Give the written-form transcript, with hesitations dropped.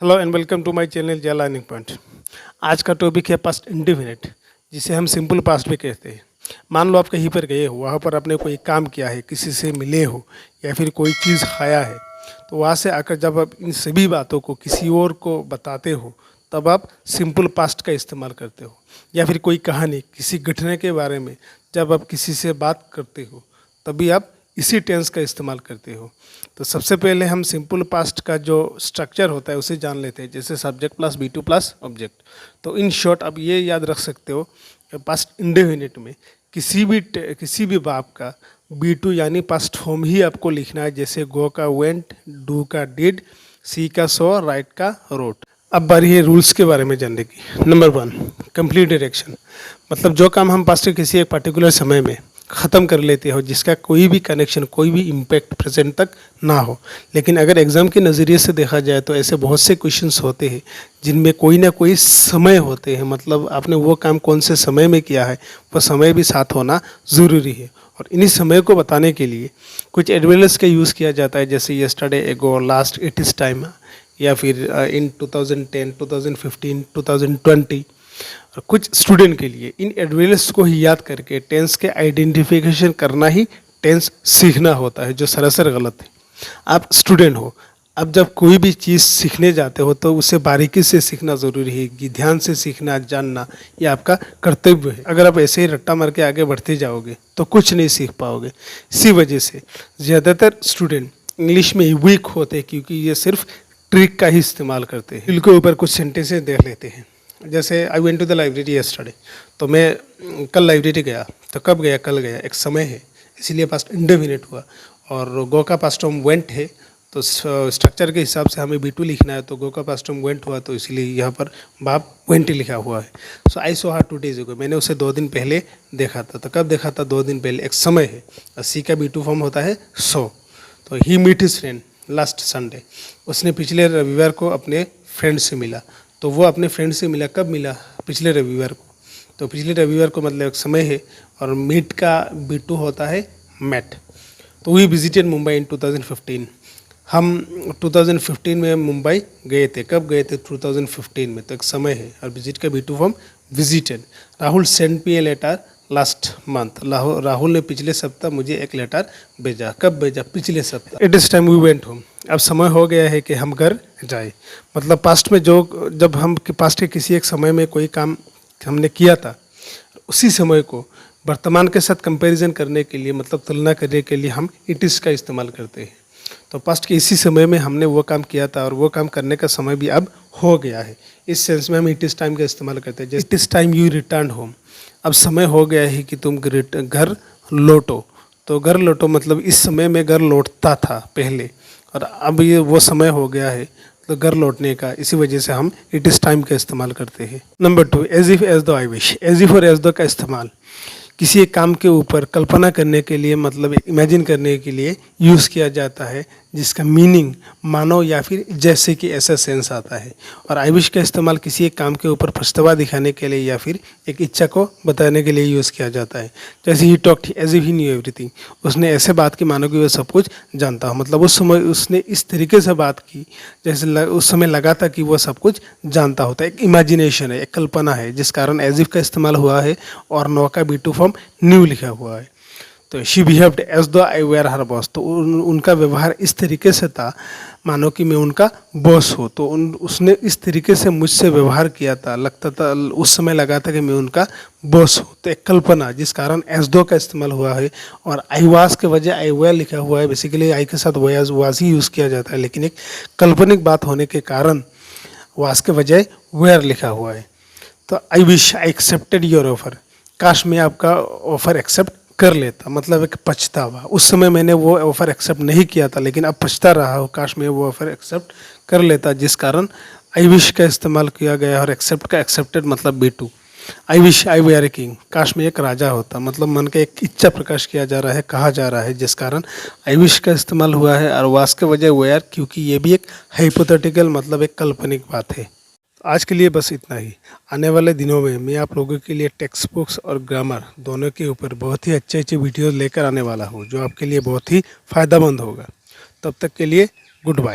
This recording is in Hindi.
Hello and welcome to my channel J learning point. आज का टॉपिक है पास्ट इंडेफिनिट, जिसे हम सिंपल पास्ट भी कहते हैं। मान लो आप कहीं पर गए हो, वहाँ पर आपने कोई काम किया है, किसी से मिले हो या फिर कोई चीज़ खाया है, तो वहाँ से आकर जब आप इन सभी बातों को किसी और को बताते हो तब आप सिंपल पास्ट का इस्तेमाल करते हो। या फिर कोई कहानी, किसी घटना के बारे में जब आप किसी से बात करते हो तभी आप इसी टेंस का इस्तेमाल करते हो। तो सबसे पहले हम सिंपल पास्ट का जो स्ट्रक्चर होता है उसे जान लेते हैं, जैसे subject plus V two plus object. तो इन शॉर्ट आप ये याद रख सकते हो कि पास्ट इंडेफिनिट में किसी भी वर्ब का बी टू यानी पास्ट फॉर्म ही आपको लिखना है, जैसे गो का वेंट, डू का डिड, सी का सो, राइट का रोट। अब बारी है रूल्स के बारे में जानने की। नंबर 1, कंप्लीट डायरेक्शन, मतलब जो काम हम पास्ट के किसी एक पर्टिकुलर समय में ख़त्म कर लेते हो, जिसका कोई भी कनेक्शन, कोई भी इम्पैक्ट प्रेजेंट तक ना हो। लेकिन अगर एग्ज़ाम के नज़रिए से देखा जाए तो ऐसे बहुत से क्वेश्चंस होते हैं जिनमें कोई ना कोई समय होते हैं, मतलब आपने वो काम कौन से समय में किया है वो समय भी साथ होना ज़रूरी है। और इन्हीं समय को बताने के लिए कुछ एडवर्ब्स का यूज़ किया जाता है, जैसे यस्टरडे, एगो, लास्ट, इट इज़ टाइम, या फिर इन 2010, 2015, 2020। और कुछ स्टूडेंट के लिए इन एडवर्ब्स को ही याद करके टेंस के आइडेंटिफिकेशन करना ही टेंस सीखना होता है, जो सरासर गलत है। आप स्टूडेंट हो, अब जब कोई भी चीज़ सीखने जाते हो तो उसे बारीकी से सीखना ज़रूरी है, कि ध्यान से सीखना, जानना ये आपका कर्तव्य है। अगर आप ऐसे ही रट्टा मार के आगे बढ़ते जाओगे तो कुछ नहीं सीख पाओगे। इसी वजह से ज़्यादातर स्टूडेंट इंग्लिश में वीक होते हैं, क्योंकि ये सिर्फ ट्रिक का ही इस्तेमाल करते हैं। इनके ऊपर कुछ सेंटेंसेस देख लेते हैं, जैसे I went to the library yesterday, तो मैं कल लाइब्रेरी गया। तो कब गया? कल गया, एक समय है, इसीलिए पास्ट इंडेफिनिट हुआ। और गो का पास्ट फॉर्म वेंट है, तो स्ट्रक्चर के हिसाब से हमें बी टू लिखना है, तो गो का पास्ट फॉर्म वेंट हुआ, तो इसीलिए यहाँ पर बाप वेंट लिखा हुआ है। सो आई सो हर 2 days ago, मैंने उसे 2 दिन पहले देखा था। तो कब देखा था? 2 दिन पहले, एक समय है। और सी का बी टू फॉर्म होता है सो। तो he meet his friend last Sunday, उसने पिछले रविवार को अपने फ्रेंड से मिला। तो वो अपने फ्रेंड से मिला, कब मिला? पिछले रविवार को। तो पिछले रविवार को मतलब एक समय है, और मीट का बी टू होता है मेट। तो वी विजिटेड मुंबई इन 2015, हम 2015 में मुंबई गए थे। कब गए थे? 2015 में। तो एक समय है, और विजिट का V two form visited. Rahul send me a letter last month, Rahul ने पिछले सप्ताह मुझे एक लेटर भेजा। कब भेजा? पिछले सप्ताह। It is time we went home, अब समय हो गया है कि हम घर जाए। मतलब पास्ट में जब हम पास्ट के किसी एक समय में कोई काम हमने किया था, उसी समय को वर्तमान के साथ कंपैरिजन करने के लिए, मतलब तुलना करने के लिए हम इट इज़ का इस्तेमाल करते हैं। तो पास्ट के इसी समय में हमने वो काम किया था, और वो काम करने का समय भी अब हो गया है। इस सेंस में हम इट इज़ टाइम का इस्तेमाल करते हैं। जैसे it is time you return home, अब समय हो गया है कि तुम घर लौटो। तो घर लौटो मतलब इस समय में घर लौटता था पहले, और अब ये वो समय हो गया है तो घर लौटने का। इसी वजह से हम इट इज़ टाइम का इस्तेमाल करते हैं। नंबर 2, एज इफ एज दो आई विश। एज इफ और एज दो का इस्तेमाल किसी एक काम के ऊपर कल्पना करने के लिए, मतलब इमेजिन करने के लिए यूज़ किया जाता है, जिसका मीनिंग मानो या फिर जैसे कि ऐसा सेंस आता है। और आई विश का इस्तेमाल किसी एक काम के ऊपर पछतावा दिखाने के लिए या फिर एक इच्छा को बताने के लिए यूज़ किया जाता है। जैसे he talked as if he knew everything, उसने ऐसे बात की मानो कि वह सब कुछ जानता हो। मतलब उस समय उसने इस तरीके से बात की जैसे उस समय लगा था कि वह सब कुछ जानता होता है। एक इमेजिनेशन है, एक कल्पना है, जिस कारण एज इफ का इस्तेमाल हुआ है। और नो का बी टू फॉर्म न्यू लिखा हुआ है। तो शी बिहेव्ड एज दो आई वेयर हर बॉस, तो उनका व्यवहार इस तरीके से था मानो कि मैं उनका बॉस हूँ। तो उसने इस तरीके से मुझसे व्यवहार किया था, लगता था, उस समय लगा था कि मैं उनका बॉस हूँ। तो एक कल्पना, जिस कारण एज दो का इस्तेमाल हुआ है। और आई वाज के वजह आई वेयर लिखा हुआ है। बेसिकली आई के साथ वाज ही यूज़ किया जाता है, लेकिन एक काल्पनिक बात होने के कारण वाज के बजाय वेयर लिखा हुआ है। तो आई wish I accepted your offer, काश मैं आपका ऑफ़र एक्सेप्ट कर लेता, मतलब एक पछतावा। उस समय मैंने वो ऑफ़र एक्सेप्ट नहीं किया था, लेकिन अब पछता रहा हो, काश मैं वो ऑफ़र एक्सेप्ट कर लेता, जिस कारण आई विश का इस्तेमाल किया गया। और एक्सेप्ट का एक्सेप्टेड मतलब V two. I wish I were a king, काश मैं एक राजा होता, मतलब मन का एक इच्छा प्रकाश किया जा रहा है, कहा जा रहा है, जिस कारण आई विश का इस्तेमाल हुआ है। और वास के वजह वेयर, क्योंकि ये भी एक हाइपोथेटिकल, मतलब एक काल्पनिक बात है। आज के लिए बस इतना ही। आने वाले दिनों में मैं आप लोगों के लिए टेक्स्ट बुक्स और ग्रामर दोनों के ऊपर बहुत ही अच्छे अच्छे वीडियोस लेकर आने वाला हूँ, जो आपके लिए बहुत ही फ़ायदेमंद होगा। तब तक के लिए गुड बाय।